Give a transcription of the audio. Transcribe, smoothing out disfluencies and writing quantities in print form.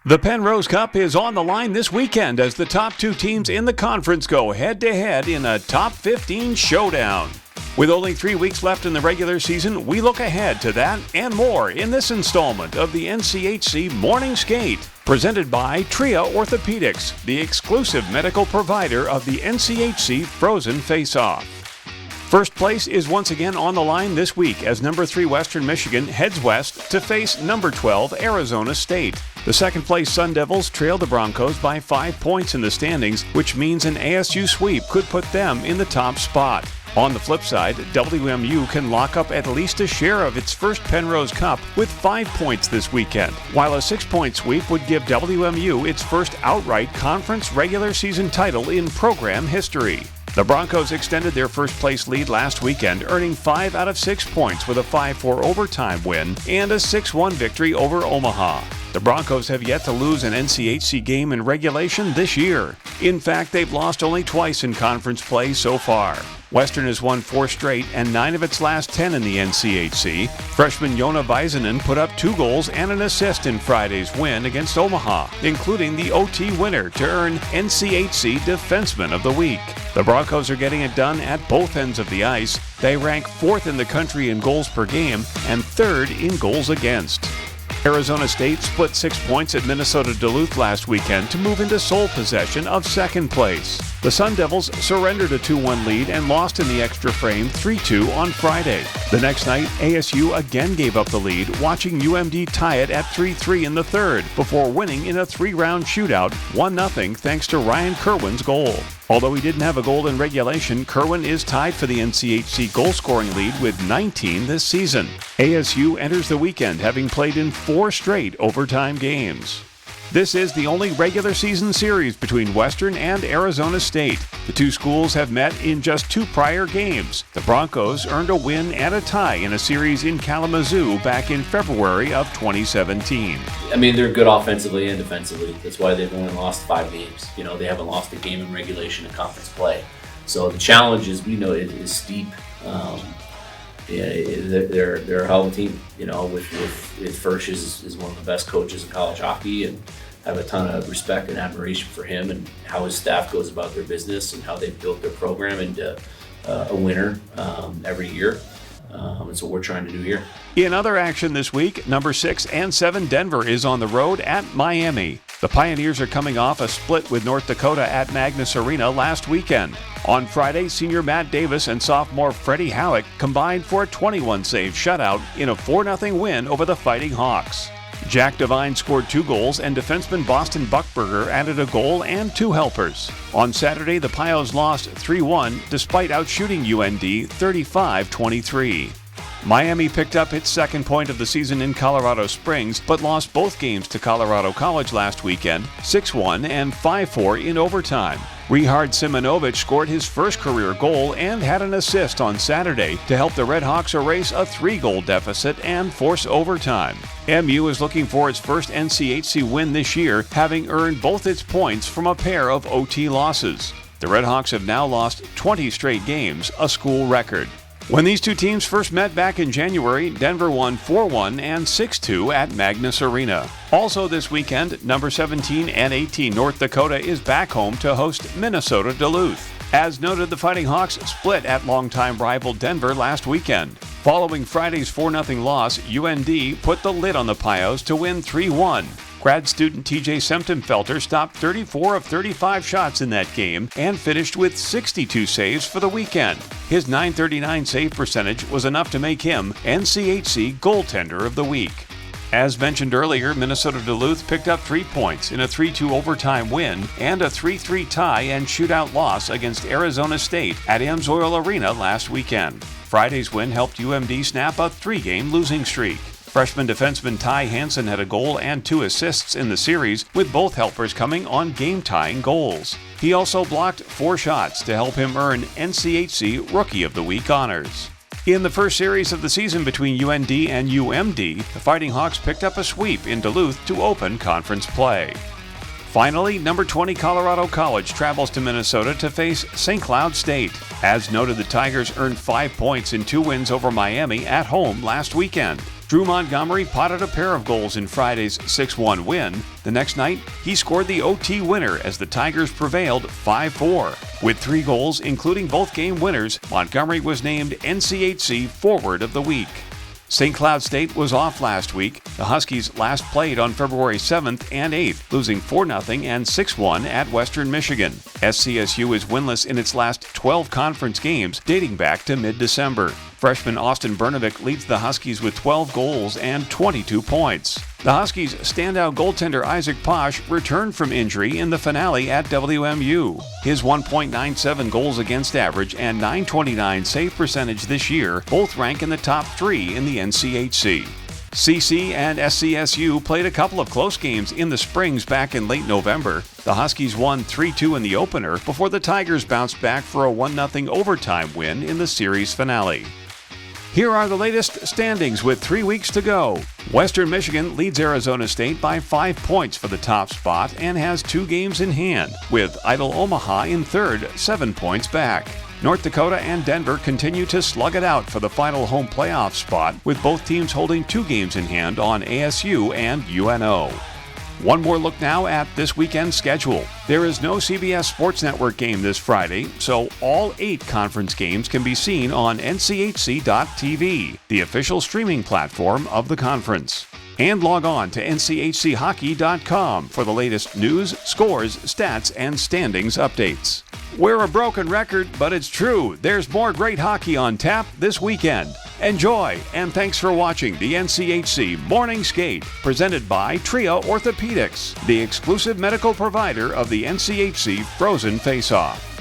The Penrose Cup is on the line this weekend as the top two teams in the conference go head-to-head in a top 15 showdown. With only 3 weeks left in the regular season, we look ahead to that and more in this installment of the NCHC Morning Skate, presented by Tria Orthopedics, the exclusive medical provider of the NCHC Frozen Face-Off. First place is once again on the line this week as number 3 Western Michigan heads west to face number 12 Arizona State. The second place Sun Devils trail the Broncos by 5 points in the standings, which means an ASU sweep could put them in the top spot. On the flip side, WMU can lock up at least a share of its first Penrose Cup with 5 points this weekend, while a 6-point sweep would give WMU its first outright conference regular season title in program history. The Broncos extended their first-place lead last weekend, earning 5 out of 6 points with a 5-4 overtime win and a 6-1 victory over Omaha. The Broncos have yet to lose an NCHC game in regulation this year. In fact, they've lost only twice in conference play so far. Western has won 4 straight and 9 of its last 10 in the NCHC. Freshman Jona Väisänen put up 2 goals and an assist in Friday's win against Omaha, including the OT winner to earn NCHC Defenseman of the Week. The Broncos are getting it done at both ends of the ice. They rank 4th in the country in goals per game and 3rd in goals against. Arizona State split 6 points at Minnesota Duluth last weekend to move into sole possession of second place. The Sun Devils surrendered a 2-1 lead and lost in the extra frame 3-2 on Friday. The next night, ASU again gave up the lead, watching UMD tie it at 3-3 in the third, before winning in a 3-round shootout 1-0 thanks to Ryan Kerwin's goal. Although he didn't have a goal in regulation, Kerwin is tied for the NCHC goal-scoring lead with 19 this season. ASU enters the weekend having played in 4 straight overtime games. This is the only regular season series between Western and Arizona State. The two schools have met in just 2 prior games. The Broncos earned a win and a tie in a series in Kalamazoo back in February of 2017. I mean, they're good offensively and defensively. That's why they've only lost 5 games. You know, they haven't lost a game in regulation and conference play. So the challenge is, we know it is steep. They're a hell of a team. You know, with Furch is one of the best coaches in college hockey, and I have a ton of respect and admiration for him and how his staff goes about their business and how they've built their program into a winner every year. That's what we're trying to do here. In other action this week, number 6 and 7 Denver is on the road at Miami. The Pioneers are coming off a split with North Dakota at Magnus Arena last weekend. On Friday, senior Matt Davis and sophomore Freddie Howick combined for a 21-save shutout in a 4-0 win over the Fighting Hawks. Jack Devine scored 2 goals, and defenseman Boston Buckberger added a goal and 2 helpers. On Saturday, the Pios lost 3-1 despite outshooting UND 35-23. Miami picked up its 2nd point of the season in Colorado Springs, but lost both games to Colorado College last weekend, 6-1 and 5-4 in overtime. Richard Simonovic scored his first career goal and had an assist on Saturday to help the Redhawks erase a 3-goal deficit and force overtime. MU is looking for its first NCHC win this year, having earned both its points from a pair of OT losses. The Redhawks have now lost 20 straight games, a school record. When these two teams first met back in January, Denver won 4-1 and 6-2 at Magnus Arena. Also this weekend, number 17 and 18 North Dakota is back home to host Minnesota Duluth. As noted, the Fighting Hawks split at longtime rival Denver last weekend. Following Friday's 4-0 loss, UND put the lid on the Pios to win 3-1. Grad student TJ Semptimphelter stopped 34 of 35 shots in that game and finished with 62 saves for the weekend. His .939 save percentage was enough to make him NCHC Goaltender of the Week. As mentioned earlier, Minnesota Duluth picked up 3 points in a 3-2 overtime win and a 3-3 tie and shootout loss against Arizona State at Amsoil Arena last weekend. Friday's win helped UMD snap a 3-game losing streak. Freshman defenseman Ty Hansen had a goal and 2 assists in the series, with both helpers coming on game-tying goals. He also blocked 4 shots to help him earn NCHC Rookie of the Week honors. In the first series of the season between UND and UMD, the Fighting Hawks picked up a sweep in Duluth to open conference play. Finally, number 20 Colorado College travels to Minnesota to face St. Cloud State. As noted, the Tigers earned 5 points in 2 wins over Miami at home last weekend. Drew Montgomery potted a pair of goals in Friday's 6-1 win. The next night, he scored the OT winner as the Tigers prevailed 5-4. With 3 goals, including both game winners, Montgomery was named NCHC Forward of the Week. St. Cloud State was off last week. The Huskies last played on February 7th and 8th, losing 4-0 and 6-1 at Western Michigan. SCSU is winless in its last 12 conference games, dating back to mid-December. Freshman Austin Bernovic leads the Huskies with 12 goals and 22 points. The Huskies' standout goaltender Isaac Posh returned from injury in the finale at WMU. His 1.97 goals against average and .929 save percentage this year both rank in the top 3 in the NCHC. CC and SCSU played a couple of close games in the Springs back in late November. The Huskies won 3-2 in the opener before the Tigers bounced back for a 1-0 overtime win in the series finale. Here are the latest standings with 3 weeks to go. Western Michigan leads Arizona State by 5 points for the top spot and has 2 games in hand, with Idle Omaha in third, 7 points back. North Dakota and Denver continue to slug it out for the final home playoff spot, with both teams holding 2 games in hand on ASU and UNO. One more look now at this weekend's schedule. There is no CBS Sports Network game this Friday, so all 8 conference games can be seen on NCHC.TV, the official streaming platform of the conference. And log on to NCHCHockey.com for the latest news, scores, stats, and standings updates. We're a broken record, but it's true. There's more great hockey on tap this weekend. Enjoy, and thanks for watching the NCHC Morning Skate, presented by Tria Orthopedics, the exclusive medical provider of the NCHC Frozen Face-Off.